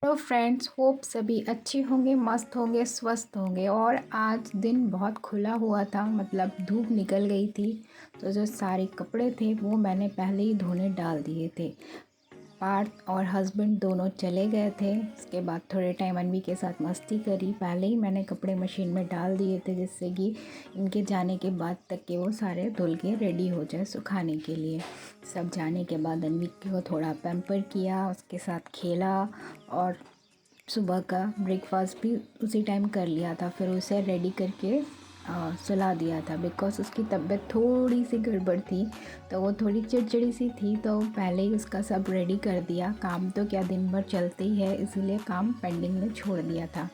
Hello friends, hope सभी अच्छे होंगे, मस्त होंगे, स्वस्थ होंगे। और आज दिन बहुत खुला हुआ था, मतलब धूप निकल गई थी। तो जो सारे कपड़े थे वो मैंने पहले ही धोने डाल दिए थे। पार्थ और हस्बैंड दोनों चले गए थे। उसके बाद थोड़े टाइम अनवी के साथ मस्ती करी। पहले ही मैंने कपड़े मशीन में डाल दिए थे, जिससे कि इनके जाने के बाद तक के वो सारे धुल के रेडी हो जाए सुखाने के लिए। सब जाने के बाद अनवी को थोड़ा पैम्पर किया, उसके साथ खेला और सुबह का ब्रेकफास्ट भी उसी टाइम कर लिया था। फिर उसे रेडी करके सुला दिया था, बिकॉज़ उसकी तबीयत थोड़ी सी गड़बड़ थी, तो वो थोड़ी चिड़चिड़ी सी थी। तो पहले ही उसका सब रेडी कर दिया। काम तो क्या दिन भर चलते ही है, इसीलिए काम पेंडिंग में छोड़ दिया था।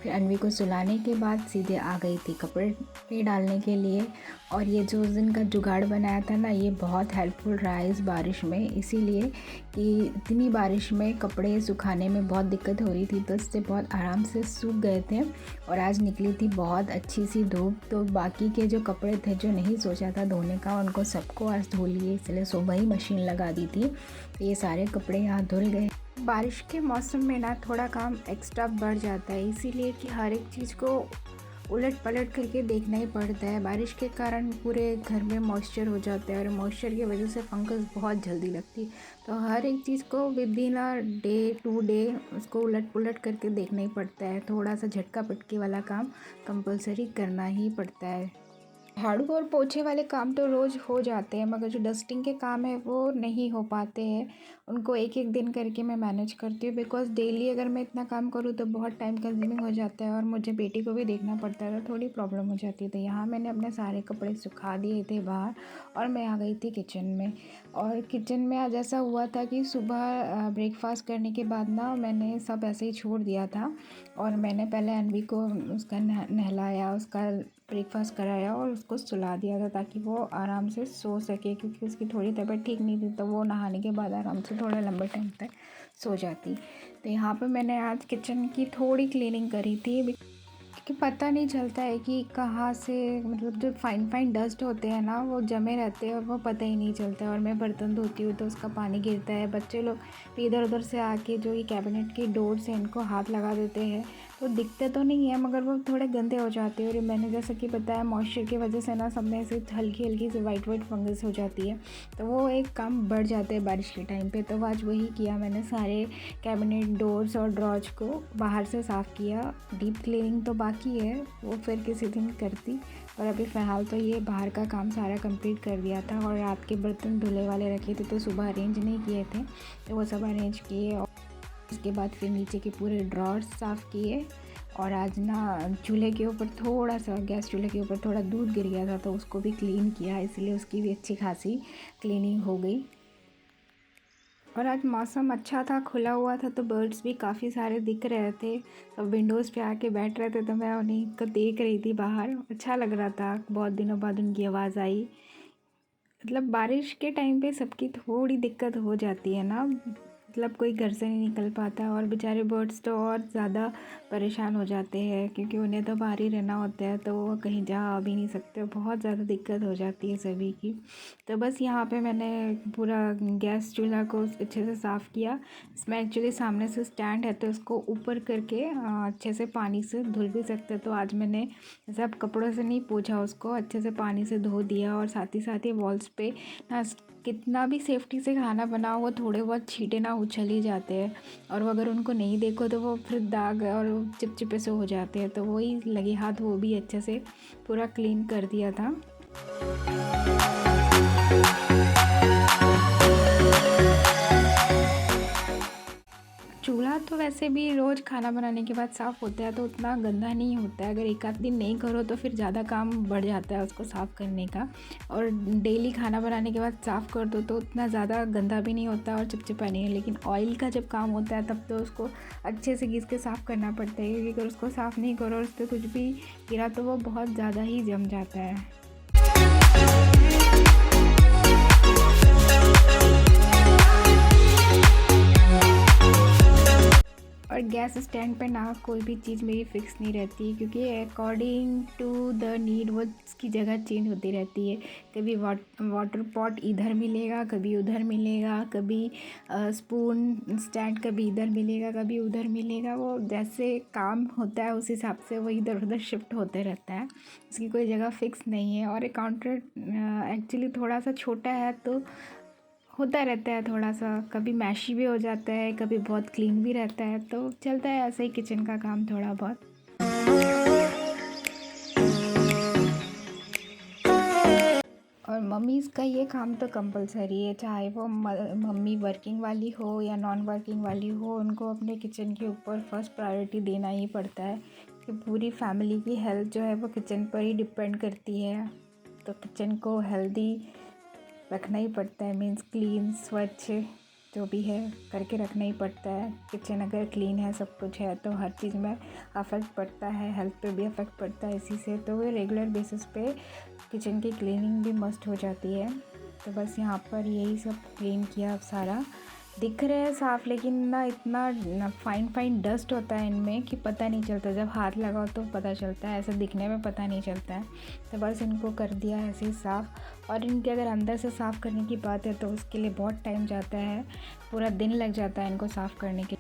फिर अनवी को सुलाने के बाद सीधे आ गई थी कपड़े डालने के लिए। और ये जो उस दिन का जुगाड़ बनाया था ना, ये बहुत हेल्पफुल रहा है इस बारिश में, इसीलिए कि इतनी बारिश में कपड़े सुखाने में बहुत दिक्कत हो रही थी, तो इससे बहुत आराम से सूख गए थे। और आज निकली थी बहुत अच्छी सी धूप, तो बाकी के जो कपड़े थे जो नहीं सोचा था धोने का, उनको सबको आज धो लिए, इसलिए सुबह ही मशीन लगा दी थी। तो ये सारे कपड़े यहाँ धुल गए। बारिश के मौसम में ना थोड़ा काम एक्स्ट्रा बढ़ जाता है, इसीलिए कि हर एक चीज़ को उलट पलट करके देखना ही पड़ता है। बारिश के कारण पूरे घर में मॉइस्चर हो जाता है, और मॉइस्चर की वजह से फंगस बहुत जल्दी लगती है। तो हर एक चीज़ को with in a day 2 day उसको उलट पुलट करके देखना ही पड़ता है। थोड़ा सा झटका पटकी वाला काम कंपलसरी करना ही पड़ता है। झाड़ू और पोछे वाले काम तो रोज़ हो जाते हैं, मगर जो डस्टिंग के काम है वो नहीं हो पाते हैं। उनको एक एक दिन करके मैं मैनेज करती हूँ, बिकॉज़ डेली अगर मैं इतना काम करूँ तो बहुत टाइम कंज्यूमिंग हो जाता है, और मुझे बेटी को भी देखना पड़ता है, तो थोड़ी प्रॉब्लम हो जाती है। तो यहाँ मैंने अपने सारे कपड़े सुखा दिए थे बाहर, और मैं आ गई थी किचन में। और किचन में आज ऐसा हुआ था कि सुबह ब्रेकफास्ट करने के बाद ना मैंने सब ऐसे ही छोड़ दिया था, और मैंने पहले अनवी को उसका नहलाया, उसका ब्रेकफास्ट कराया और उसको सुला दिया था, ताकि वो आराम से सो सके, क्योंकि उसकी थोड़ी तबीयत ठीक नहीं थी। तो वो नहाने के बाद आराम से थोड़ा लंबे टाइम तक सो जाती। तो यहाँ पे मैंने आज किचन की थोड़ी क्लीनिंग करी थी, क्योंकि पता नहीं चलता है कि कहाँ से, मतलब जो फाइन फाइन डस्ट होते हैं ना वो जमे रहते हैं, और वो पता ही नहीं चलता है। और मैं बर्तन धोती हूँ तो उसका पानी गिरता है, बच्चे लोग इधर उधर से आके जो ये कैबिनेट की डोर्स हैं इनको हाथ लगा देते हैं, तो दिखते तो नहीं है मगर वो थोड़े गंदे हो जाते हैं। और मैंने जैसा कि बताया, मॉइस्चर की वजह से ना सब में से हल्की हल्की से वाइट वाइट फंगस हो जाती है, तो वो एक काम बढ़ जाते हैं बारिश के टाइम पे। तो आज वही किया मैंने, सारे कैबिनेट डोर्स और ड्रॉज को बाहर से साफ़ किया। डीप क्लीनिंग तो बाकी है, वो फिर किसी दिन करती, और अभी फ़िलहाल तो ये बाहर का काम सारा कंप्लीट कर दिया था। और रात के बर्तन धुले वाले रखे थे, तो सुबह अरेंज नहीं किए थे, तो वो सब अरेंज किए। और उसके बाद फिर नीचे के पूरे ड्रॉर्स साफ़ किए। और आज ना चूल्हे के ऊपर थोड़ा सा, गैस चूल्हे के ऊपर थोड़ा दूध गिर गया था, तो उसको भी क्लीन किया, इसलिए उसकी भी अच्छी खासी क्लीनिंग हो गई। और आज मौसम अच्छा था, खुला हुआ था, तो बर्ड्स भी काफ़ी सारे दिख रहे थे। सब विंडोज़ पे आके बैठ रहे थे, तो मैं उन्हीं को देख रही थी बाहर। अच्छा लग रहा था, बहुत दिनों बाद उनकी आवाज़ आई। मतलब बारिश के टाइम पे सबकी थोड़ी दिक्कत हो जाती है ना, मतलब कोई घर से नहीं निकल पाता, और बेचारे बर्ड्स तो और ज़्यादा परेशान हो जाते हैं, क्योंकि उन्हें तो बाहर ही रहना होता है, तो वो कहीं जा आ भी नहीं सकते, बहुत ज़्यादा दिक्कत हो जाती है सभी की। तो बस यहाँ पे मैंने पूरा गैस चूल्हा को अच्छे से साफ़ किया। इसमें एक्चुअली सामने से स्टैंड है, तो इसको ऊपर करके अच्छे से पानी से धुल भी सकते हैं। तो आज मैंने सब कपड़ों से नहीं पोंछा, उसको अच्छे से पानी से धो दिया। और साथ ही वॉल्स पे ना, कितना भी सेफ्टी से खाना बनाओ, वो थोड़े बहुत छींटे ना उछल ही जाते हैं, और वो अगर उनको नहीं देखो तो वो फिर दाग और चिपचिपे से हो जाते हैं। तो वही लगे हाथ वो भी अच्छे से पूरा क्लीन कर दिया था। चूल्हा तो वैसे भी रोज़ खाना बनाने के बाद साफ़ होता है, तो उतना गंदा नहीं होता है। अगर एक आध दिन नहीं करो तो फिर ज़्यादा काम बढ़ जाता है उसको साफ़ करने का। और डेली खाना बनाने के बाद साफ़ कर दो तो उतना ज़्यादा गंदा भी नहीं होता और चिपचिपा नहीं है। लेकिन ऑयल का जब काम होता है तब तो उसको अच्छे से घिस के साफ़ करना पड़ता है, क्योंकि अगर उसको साफ़ नहीं करो और उस पर कुछ भी गिरा तो वो बहुत ज़्यादा ही जम जाता है। और और गैस स्टैंड पे ना कोई भी चीज़ मेरी फ़िक्स नहीं रहती, क्योंकि अकॉर्डिंग टू द नीड वो उसकी जगह चेंज होती रहती है। कभी वाटर पॉट इधर मिलेगा, कभी उधर मिलेगा, कभी स्पून स्टैंड कभी इधर मिलेगा, कभी उधर मिलेगा। वो जैसे काम होता है उस हिसाब से वो इधर उधर शिफ्ट होते रहता है, उसकी कोई जगह फ़िक्स नहीं है। और काउंटर एक्चुअली थोड़ा सा छोटा है तो होता रहता है, थोड़ा सा कभी मैशी भी हो जाता है, कभी बहुत क्लीन भी रहता है, तो चलता है ऐसे ही किचन का काम थोड़ा बहुत। और मम्मीज़ का ये काम तो कंपलसरी है, चाहे वो मम्मी वर्किंग वाली हो या नॉन वर्किंग वाली हो, उनको अपने किचन के ऊपर फर्स्ट प्रायोरिटी देना ही पड़ता है कि पूरी फैमिली की हेल्थ जो है वो किचन पर ही डिपेंड करती है। तो किचन को हेल्दी रखना ही पड़ता है, मीन्स क्लीन स्वच्छ जो भी है करके रखना ही पड़ता है। किचन अगर क्लीन है, सब कुछ है, तो हर चीज़ में अफेक्ट पड़ता है, हेल्थ पे भी अफेक्ट पड़ता है इसी से। तो वो रेगुलर बेसिस पे किचन की क्लीनिंग भी मस्ट हो जाती है। तो बस यहाँ पर यही सब क्लीन किया सारा। दिख रहे हैं साफ़, लेकिन ना इतना फाइन डस्ट होता है इनमें कि पता नहीं चलता, जब हाथ लगाओ तो पता चलता है, ऐसे दिखने में पता नहीं चलता है। तो बस इनको कर दिया ऐसे ही साफ़। और इनके अगर अंदर से साफ़ करने की बात है तो उसके लिए बहुत टाइम जाता है, पूरा दिन लग जाता है इनको साफ़ करने के।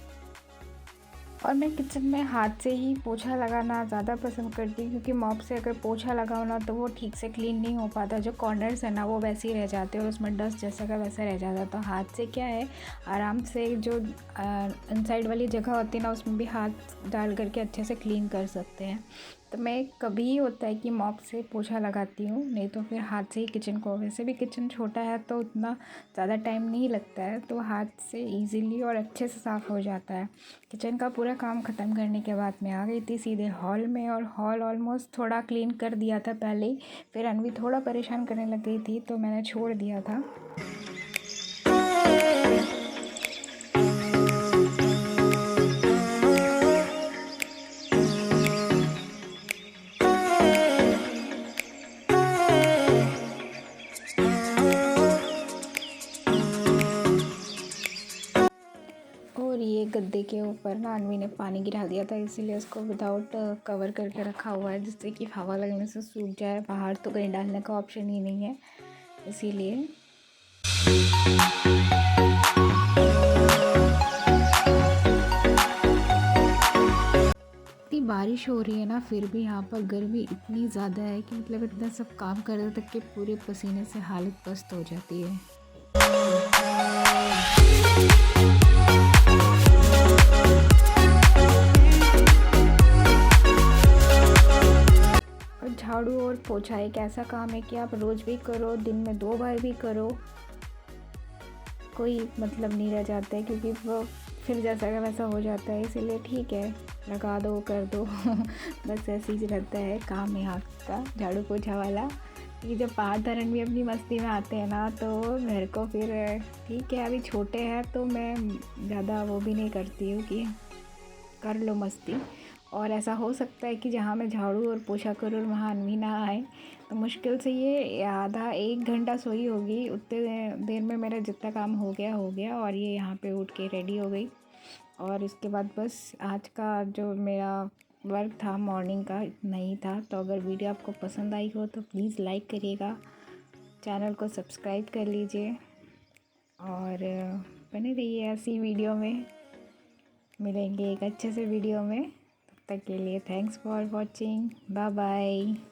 और मैं किचन में हाथ से ही पोछा लगाना ज़्यादा पसंद करती हूँ, क्योंकि मॉप से अगर पोछा लगाओ ना तो वो ठीक से क्लीन नहीं हो पाता, जो कॉर्नर्स है ना वो वैसे ही रह जाते हैं और उसमें डस्ट जैसा का वैसा रह जाता है। तो हाथ से क्या है, आराम से जो इनसाइड वाली जगह होती है ना उसमें भी हाथ डाल करके अच्छे से क्लीन कर सकते हैं। तो मैं कभी ही होता है कि मॉप से पोछा लगाती हूँ, नहीं तो फिर हाथ से ही किचन को। वैसे भी किचन छोटा है तो उतना ज़्यादा टाइम नहीं लगता है, तो हाथ से इजीली और अच्छे से साफ़ हो जाता है। किचन का पूरा काम ख़त्म करने के बाद मैं आ गई थी सीधे हॉल में, और हॉल ऑलमोस्ट थोड़ा क्लीन कर दिया था पहले ही। फिर अनवी थोड़ा परेशान करने लग गई थी तो मैंने छोड़ दिया था। और ये गद्दे के ऊपर ना अनवी ने पानी गिरा दिया था, इसीलिए उसको विदाउट कवर करके रखा हुआ है, जिससे कि हवा लगने से सूख जाए। बाहर तो कहीं डालने का ऑप्शन ही नहीं है, इसीलिए। इतनी बारिश हो रही है ना, फिर भी यहाँ पर गर्मी इतनी ज़्यादा है कि मतलब इतना सब काम करते तक के पूरे पसीने से हालत पस्त हो जाती है। और झाड़ू और पोछा एक ऐसा काम है कि आप रोज़ भी करो, दिन में 2 बार भी करो, कोई मतलब नहीं रह जाता है, क्योंकि वो फिर जैसा का वैसा हो जाता है। इसीलिए ठीक है, लगा दो कर दो बस ऐसे ही रहता है काम यहाँ का झाड़ू पोछा वाला। कि जब पाँच धरन भी अपनी मस्ती में आते हैं ना तो घर को फिर ठीक है, अभी छोटे हैं तो मैं ज़्यादा वो भी नहीं करती हूँ कि कर लो मस्ती। और ऐसा हो सकता है कि जहाँ मैं झाड़ू और पोछा करूँ और वहाँ अनवी ना आए, तो मुश्किल से ये आधा 1 घंटा सोई होगी, उतने देर में मेरा जितना काम हो गया। और ये यहाँ पे उठ के रेडी हो गई। और इसके बाद बस आज का जो मेरा वर्क था मॉर्निंग का इतना ही था। तो अगर वीडियो आपको पसंद आई हो तो प्लीज़ लाइक करिएगा, चैनल को सब्सक्राइब कर लीजिए और बने रहिए ऐसी वीडियो में। मिलेंगे एक अच्छे से वीडियो में, तब तक के लिए thanks for watching, bye bye.